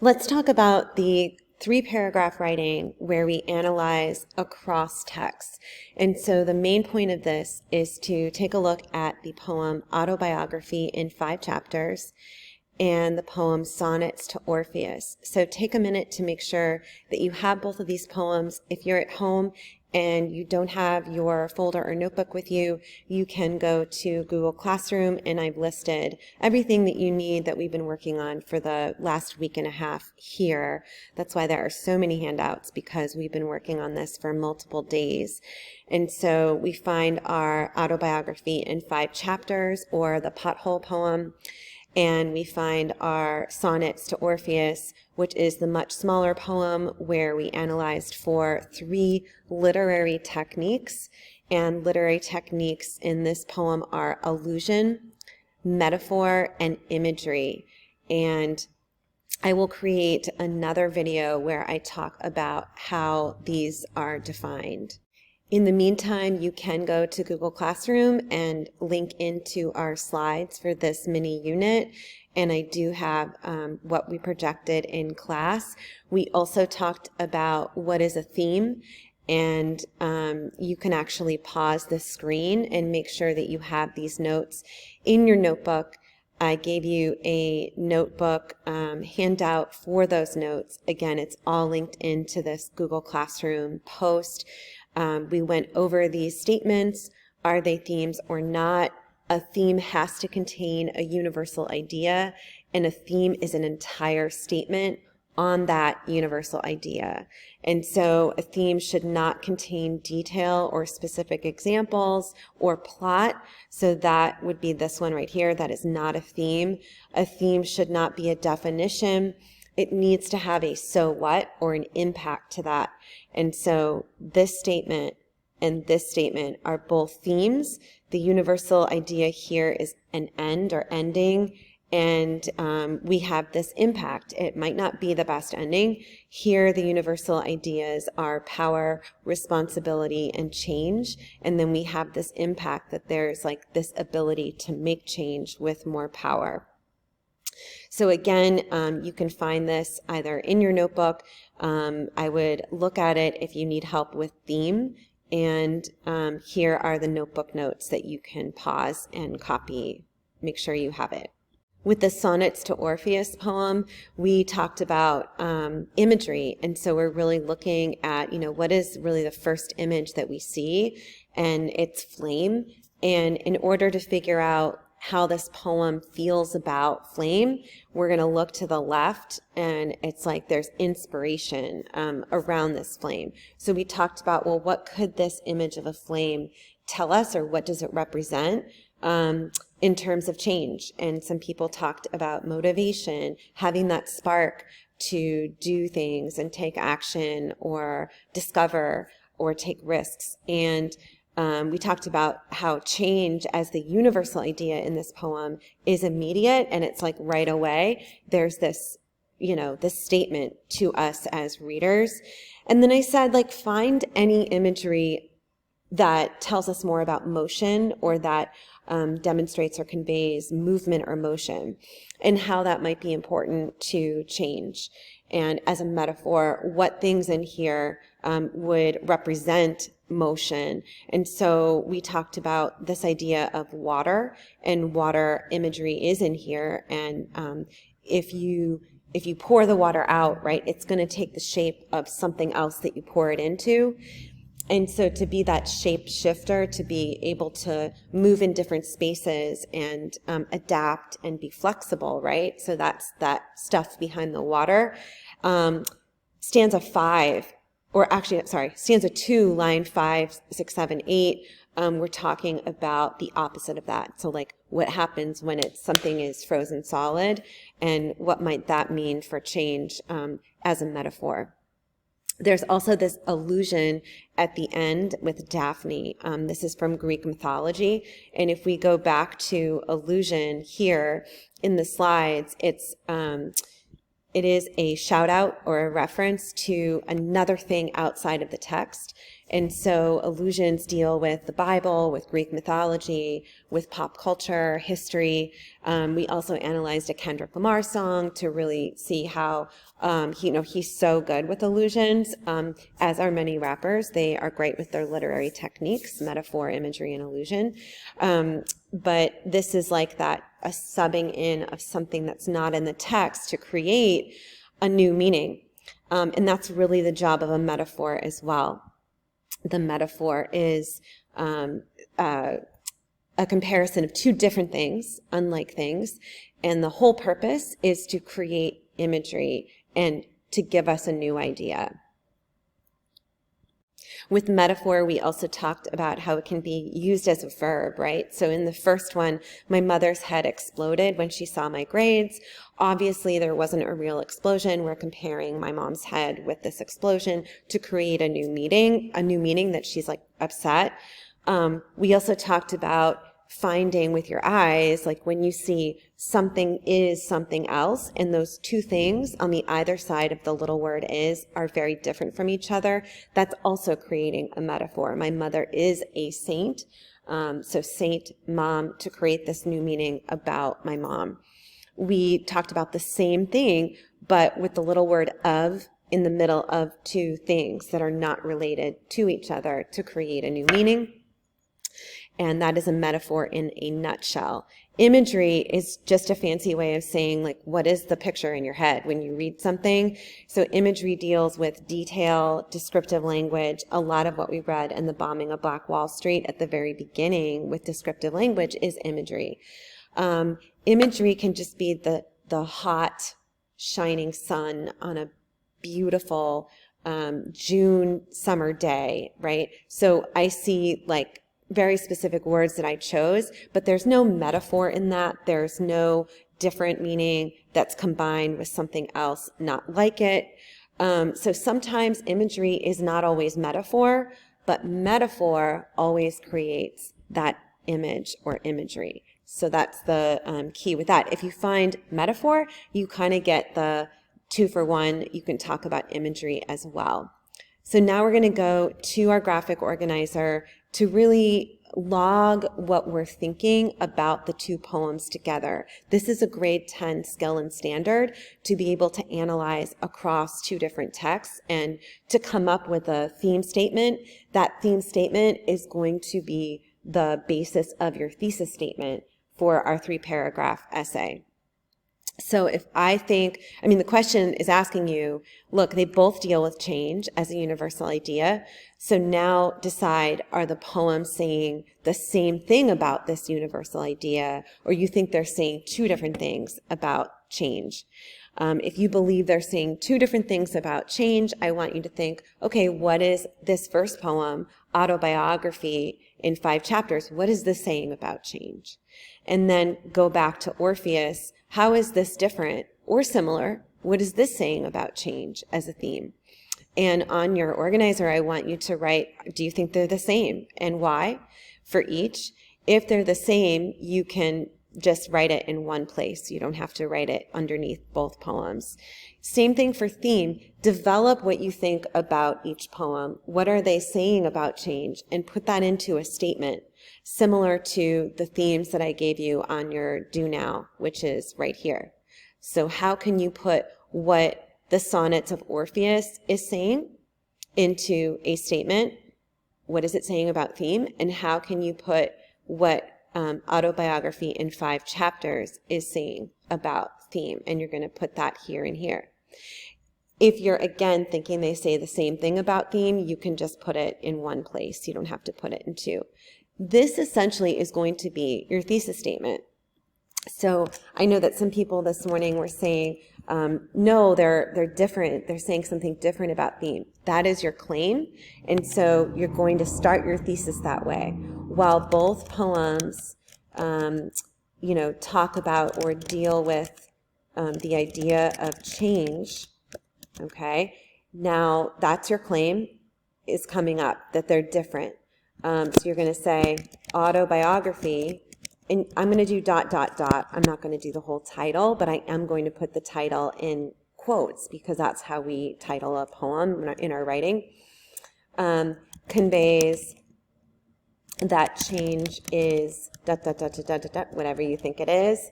Let's talk about the 3-paragraph writing where we analyze across texts. And so the main point of this is to take a look at the poem Autobiography in 5 chapters and the poem Sonnets to Orpheus. So take a minute to make sure that you have both of these poems. If you're at home and you don't have your folder or notebook with you, you can go to Google Classroom, and I've listed everything that you need that we've been working on for the last week and a half here. That's why there are so many handouts, because we've been working on this for multiple days. And so we find our autobiography in 5 chapters, or the pothole poem, and we find our Sonnets to Orpheus, which is the much smaller poem where we analyzed for 3 literary techniques. And literary techniques in this poem are allusion, metaphor, and imagery. And I will create another video where I talk about how these are defined. In the meantime, you can go to Google Classroom and link into our slides for this mini unit. And I do have what we projected in class. We also talked about what is a theme. And you can actually pause the screen and make sure that you have these notes in your notebook. I gave you a notebook handout for those notes. Again, it's all linked into this Google Classroom post. We went over these statements. Are they themes or not? A theme has to contain a universal idea, and a theme is an entire statement on that universal idea. And so a theme should not contain detail or specific examples or plot. So that would be this one right here. That is not a theme. A theme should not be a definition. It needs to have a so what or an impact to that. And so this statement and this statement are both themes. The universal idea here is an end or ending, and we have this impact. It might not be the best ending. Here, the universal ideas are power, responsibility, and change. And then we have this impact that there's like this ability to make change with more power. So again, you can find this either in your notebook. I would look at it if you need help with theme. And here are the notebook notes that you can pause and copy. Make sure you have it. With the Sonnets to Orpheus poem, we talked about imagery. And so we're really looking at, what is really the first image that we see, and it's flame. And in order to figure out how this poem feels about flame, we're going to look to the left, and it's like there's inspiration around this flame. So we talked about, well, what could this image of a flame tell us, or what does it represent in terms of change? And some people talked about motivation, having that spark to do things and take action or discover or take risks. And we talked about how change as the universal idea in this poem is immediate, and it's like right away. There's this, this statement to us as readers. And then I said, find any imagery that tells us more about motion, or that demonstrates or conveys movement or motion, and how that might be important to change. And as a metaphor, what things in here would represent motion. And so we talked about this idea of water, and water imagery is in here. And if you pour the water out, right, it's going to take the shape of something else that you pour it into. And so to be that shape shifter, to be able to move in different spaces and adapt and be flexible, right? So that's that stuff behind the water. Stanza 2, line 5, 6, 7, 8, we're talking about the opposite of that. So what happens when something is frozen solid, and what might that mean for change as a metaphor. There's also this allusion at the end with Daphne. This is from Greek mythology. And if we go back to allusion here in the slides, it is a shout out or a reference to another thing outside of the text. And so allusions deal with the Bible, with Greek mythology, with pop culture, history. We also analyzed a Kendrick Lamar song to really see how he's so good with allusions, as are many rappers. They are great with their literary techniques, metaphor, imagery, and allusion. But this is like that, a subbing in of something that's not in the text to create a new meaning. And that's really the job of a metaphor as well. The metaphor is a comparison of two different things, unlike things, and the whole purpose is to create imagery and to give us a new idea. With metaphor, we also talked about how it can be used as a verb, right? So in the first one, my mother's head exploded when she saw my grades. Obviously, there wasn't a real explosion. We're comparing my mom's head with this explosion to create a new meaning that she's like upset. We also talked about finding with your eyes, like when you see something is something else, and those two things on the either side of the little word is are very different from each other, that's also creating a metaphor. My mother is a saint, so saint, mom, to create this new meaning about my mom. We talked about the same thing, but with the little word of in the middle of two things that are not related to each other to create a new meaning. And that is a metaphor in a nutshell. Imagery is just a fancy way of saying, like, what is the picture in your head when you read something? So imagery deals with detail, descriptive language. A lot of what we read in The Bombing of Black Wall Street at the very beginning with descriptive language is imagery. Imagery can just be the hot, shining sun on a beautiful June summer day, right? So I see like very specific words that I chose, but there's no metaphor in that. There's no different meaning that's combined with something else not like it. So sometimes imagery is not always metaphor, but metaphor always creates that image or imagery. So that's the key with that. If you find metaphor, you kind of get the 2-for-1. You can talk about imagery as well. So now we're going to go to our graphic organizer to really log what we're thinking about the two poems together. This is a grade 10 skill and standard to be able to analyze across two different texts and to come up with a theme statement. That theme statement is going to be the basis of your thesis statement for our 3-paragraph essay. So if the question is asking you, look, they both deal with change as a universal idea. So now decide, are the poems saying the same thing about this universal idea, or you think they're saying two different things about change? If you believe they're saying two different things about change, I want you to think, okay, what is this first poem, Autobiography in 5 chapters, what is this saying about change? And then go back to Orpheus. How is this different or similar? What is this saying about change as a theme? And on your organizer, I want you to write, do you think they're the same and why for each? If they're the same, you can just write it in one place. You don't have to write it underneath both poems. Same thing for theme. Develop what you think about each poem. What are they saying about change? And put that into a statement, similar to the themes that I gave you on your Do Now, which is right here. So how can you put what the Sonnets of Orpheus is saying into a statement? What is it saying about theme? And how can you put what Autobiography in 5 chapters is saying about theme? And you're going to put that here and here. If you're, again, thinking they say the same thing about theme, you can just put it in one place. You don't have to put it in 2. This essentially is going to be your thesis statement. So I know that some people this morning were saying, no, they're different. They're saying something different about theme. That is your claim. And so you're going to start your thesis that way. While both poems, talk about or deal with the idea of change, okay? Now that's your claim is coming up, that they're different. So you're going to say autobiography, and I'm going to do ... I'm not going to do the whole title, but I am going to put the title in quotes, because that's how we title a poem in our writing, conveys that change is whatever you think it is,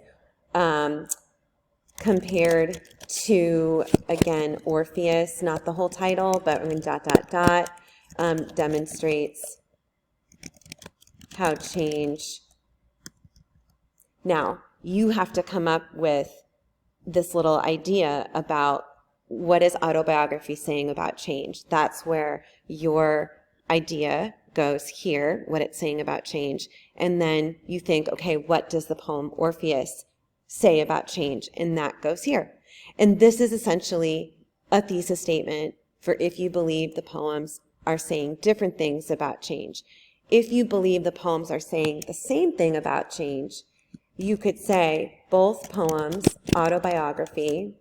compared to, again, Orpheus, not the whole title, but demonstrates how change. Now, you have to come up with this little idea about what is autobiography saying about change. That's where your idea goes here, what it's saying about change. And then you think, okay, what does the poem Orpheus say about change? And that goes here. And this is essentially a thesis statement for if you believe the poems are saying different things about change. If you believe the poems are saying the same thing about change, you could say both poems, autobiography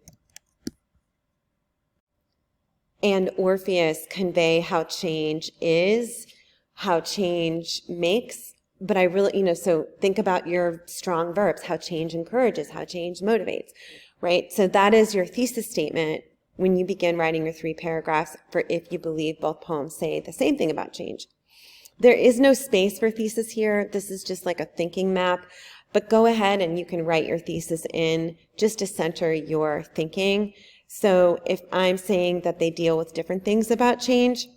and Orpheus, convey how change is, how change makes. But I really, so think about your strong verbs, how change encourages, how change motivates, right? So that is your thesis statement when you begin writing your 3 paragraphs for if you believe both poems say the same thing about change. There is no space for thesis here. This is just like a thinking map. But go ahead and you can write your thesis in just to center your thinking. So if I'm saying that they deal with different things about change,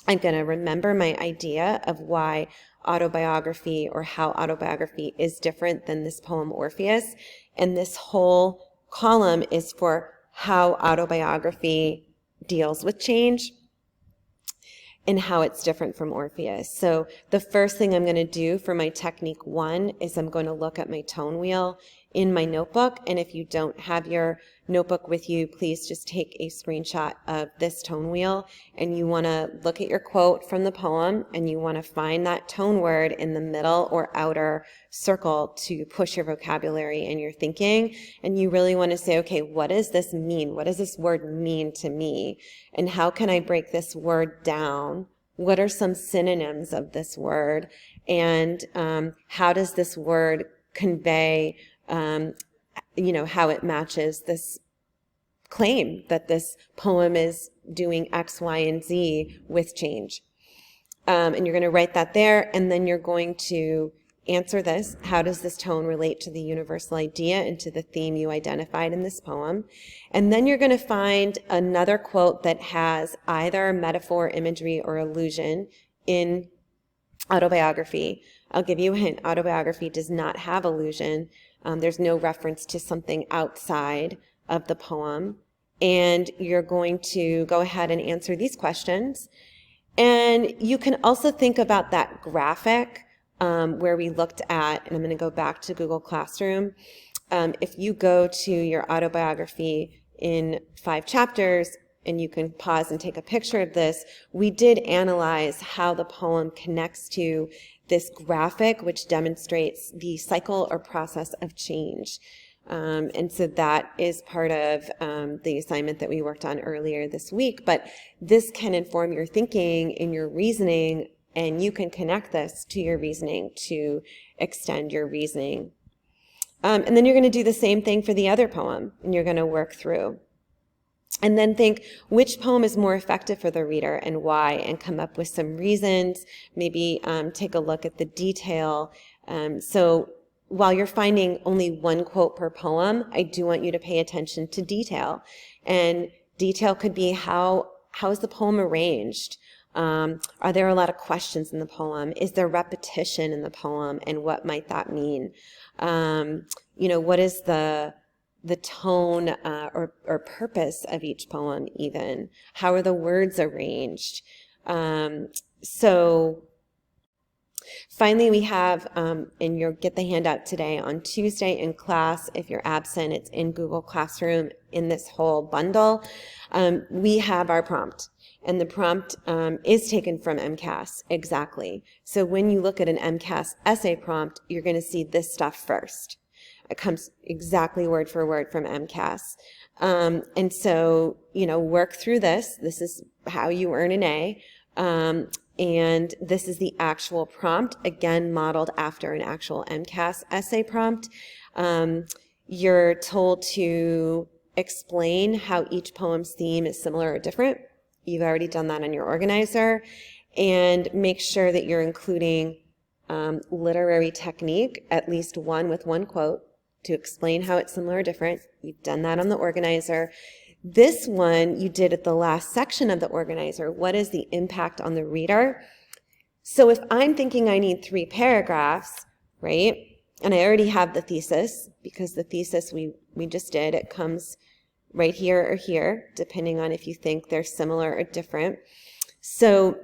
I'm going to remember my idea of why autobiography or how autobiography is different than this poem Orpheus. And this whole column is for how autobiography deals with change and how it's different from Orpheus. So the first thing I'm going to do for my technique 1 is I'm going to look at my tone wheel in my notebook. And if you don't have your notebook with you, please just take a screenshot of this tone wheel. And you want to look at your quote from the poem and you want to find that tone word in the middle or outer circle to push your vocabulary and your thinking. And you really want to say, okay, what does this mean? What does this word mean to me? And how can I break this word down? What are some synonyms of this word? And how does this word convey how it matches this claim that this poem is doing X, Y, and Z with change. And you're going to write that there, and then you're going to answer this. How does this tone relate to the universal idea and to the theme you identified in this poem? And then you're going to find another quote that has either metaphor, imagery, or allusion in autobiography. I'll give you a hint. Autobiography does not have allusion. There's no reference to something outside of the poem. And you're going to go ahead and answer these questions. And you can also think about that graphic where we looked at, and I'm going to go back to Google Classroom. If you go to your autobiography in 5 chapters, and you can pause and take a picture of this, we did analyze how the poem connects to this graphic, which demonstrates the cycle or process of change. And so that is part of the assignment that we worked on earlier this week. But this can inform your thinking and your reasoning, and you can connect this to your reasoning to extend your reasoning. And then you're going to do the same thing for the other poem, and you're going to work through. And then think which poem is more effective for the reader and why, and come up with some reasons. Maybe take a look at the detail. So while you're finding only 1 quote per poem, I do want you to pay attention to detail. And detail could be how is the poem arranged? Are there a lot of questions in the poem? Is there repetition in the poem, and what might that mean? What is the tone or purpose of each poem even? How are the words arranged? So finally, we have, and you'll get the handout today, on Tuesday in class. If you're absent, it's in Google Classroom in this whole bundle. We have our prompt, and the prompt is taken from MCAS, exactly. So when you look at an MCAS essay prompt, you're going to see this stuff first. It comes exactly word for word from MCAS. And so, work through this. This is how you earn an A. And this is the actual prompt, again, modeled after an actual MCAS essay prompt. You're told to explain how each poem's theme is similar or different. You've already done that on your organizer. And make sure that you're including literary technique, at least one with one quote, to explain how it's similar or different. You've done that on the organizer. This one you did at the last section of the organizer. What is the impact on the reader? So if I'm thinking I need 3 paragraphs, right, and I already have the thesis, because the thesis we just did, it comes right here or here, depending on if you think they're similar or different. So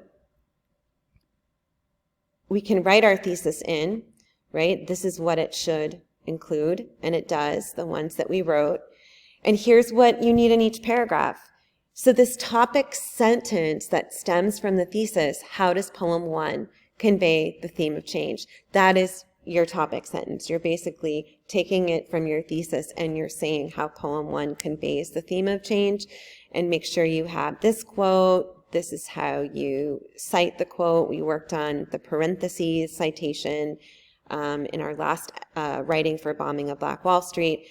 we can write our thesis in, right? This is what it should include, and it does, the ones that we wrote. And here's what you need in each paragraph. So this topic sentence that stems from the thesis, how does poem 1 convey the theme of change? That is your topic sentence. You're basically taking it from your thesis and you're saying how poem 1 conveys the theme of change. And make sure you have this quote. This is how you cite the quote. We worked on the parentheses citation in our last writing for Bombing of Black Wall Street.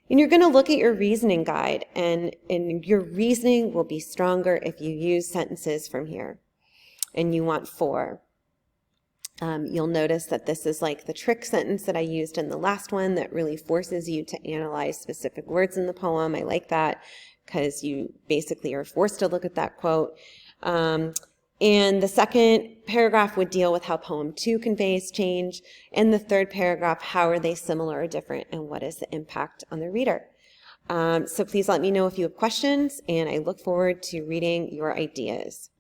And you're going to look at your reasoning guide, and your reasoning will be stronger if you use sentences from here. And you want 4. You'll notice that this is like the trick sentence that I used in the last one that really forces you to analyze specific words in the poem. I like that because you basically are forced to look at that quote. And the second paragraph would deal with how poem 2 conveys change. And the third paragraph, how are they similar or different, and what is the impact on the reader? So please let me know if you have questions, and I look forward to reading your ideas.